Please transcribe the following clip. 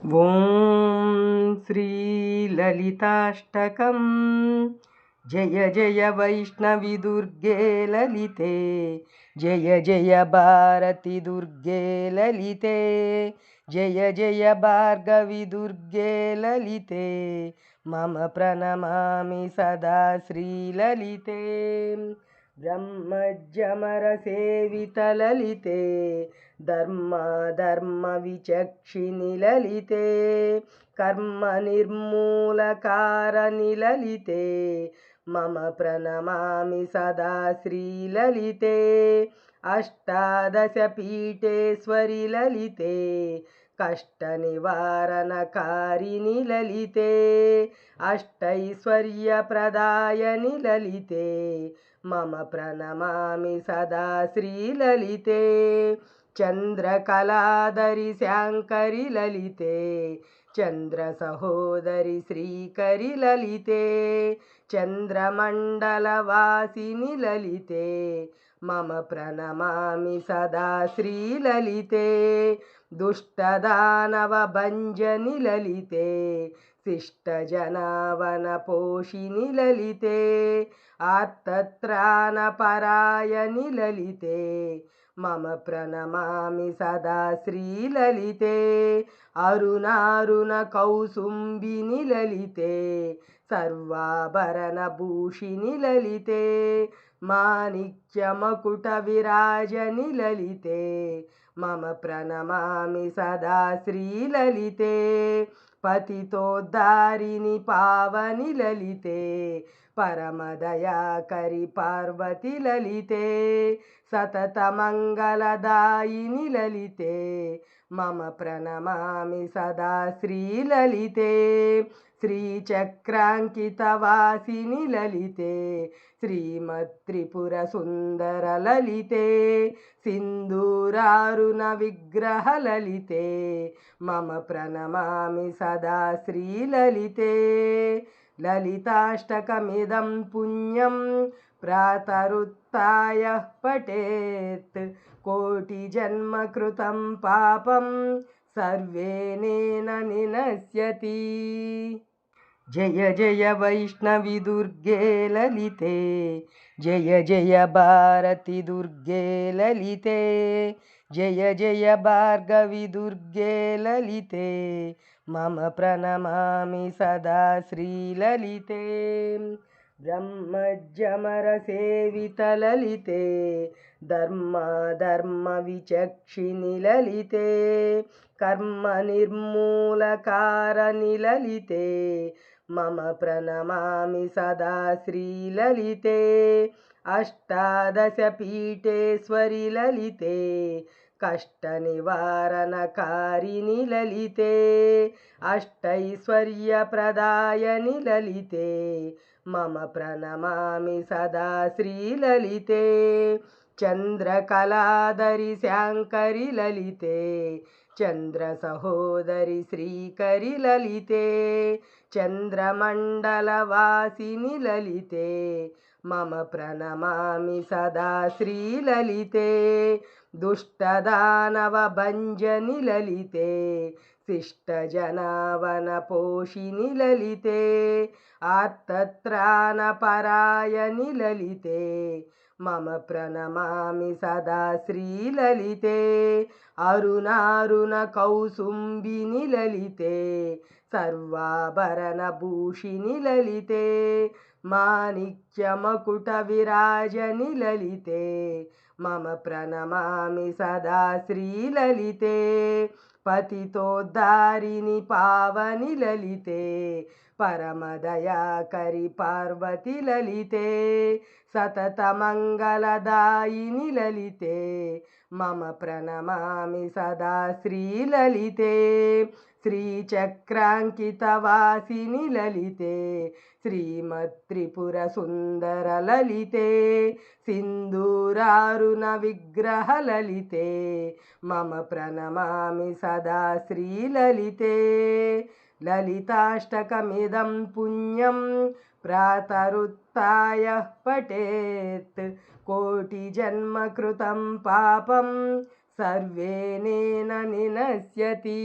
ఓం శ్రీ లలితాష్టకం. జయ జయ వైష్ణవి దుర్గే లలితే, జయ జయ భారతి దుర్గే లలితే, జయ జయ భార్గవి దుర్గే లలితే, మమ ప్రణమామి సదా శ్రీలలితే. ब्रह्मज्यमरसेवितललिते, धर्मविचक्षिणि ललिते, कर्मनिर्मूलकारिणि मम प्रणमामि सदा श्रीललिते. अष्टादशपीठेश्वरि ललिते, कष्टनिवारणकारिणि ललिते, अष्टैश्वर्यप्रदायनि ललिते, मम प्रणमामि सदा श्रीललिते. चंद्रकलाधरि शांकरि ललिते, चंद्रसहोदरि श्रीकरि ललिते, चंद्रमण्डलवासिनि ललिते, मम प्रणमामि सदा श्रीललिते. दुष्टदानवभञ्जनि ललिते, शिष्टजनावनपोषिणि ललिते, आर्तत्राणपरायणि ललिते, मम प्रणमामि सदा श्रीललिते. अरुणारुणकौसुम्बिनि ललिते, सर्वाभरणभूषिणि ललिते, माणिक्यमकुटविराजनि ललिते, मम प्रणमामि सदा श्रीललिते. पतितोद्धारिणि पावनि ललिते, परमदयाकरि पार्वती ललिते, सततमङ्गलदायिनि ललिते, मम प्रणमामि सदा श्रीललिते. श्रीचक्राङ्कितवासिनि ललिते, श्रीमत्त्रिपुरसुन्दरललिते, सिन्दूरारुणविग्रह ललिते, मम प्रणमामि सदा श्रीललिते. ललिताष्टकमिदं पुण्यं प्रातरुत्थाय पठेत्, कोटिजन्मकृतं पापं सर्वेनेन निनश्यति. जय जय वैष्णवी दुर्गे ललिते, जय जय भारती दुर्गे ललिते, जय जय भार्गवी दुर्गे ललिते, मम प्रणमामि सदा श्रीललिते. ब्रह्मज्यमरसेवितललिते, धर्मविचक्षिणि ललिते, कर्मनिर्मूलकारिणि ललिते, मम प्रणमामि सदा श्रीललिते. अष्टादशपीठेश्वरि ललिते, कष्टनिवारणकारिणि ललिते, अष्टैश्वर्यप्रदायनि ललिते, मम प्रणमामि सदा श्रीललिते. चंद्रकलाधरि शांकरि ललिते, चंद्रसहोदरि श्रीकरि ललिते, चंद्रमण्डलवासिनि ललिते, मम प्रणमामि सदा श्रीललिते. दुष्टदानवभञ्जनि ललिते, शिष्टजनावनपोषिणि ललिते, आर्तत्राणपरायणि ललिते, मम प्रणमामि सदा श्रीललिते. अरुणारुणकौसुम्बिनि ललिते, सर्वाभरणभूषिणि ललिते, माणिक्यमकुटविराजनि ललिते, मम प्रणमामि सदा श्रीललिते. पतितोद्धारिणि पावनि ललिते, परमदयाकरि पार्वती ललिते, सततमङ्गलदायिनि ललिते, मम प्रणमामि सदा श्रीललिते. श्रीचक्राङ्कितवासिनि ललिते, श्रीमत्त्रिपुरसुन्दरललिते, सिन्दूरारुणविग्रह ललिते, मम प्रणमामि सदा श्रीललिते. ललिताष्टकमिदं पुण्यं प्रातरुत्थाय पठेत्, कोटिजन्मकृतं पापं सर्वेनेन निनश्यति।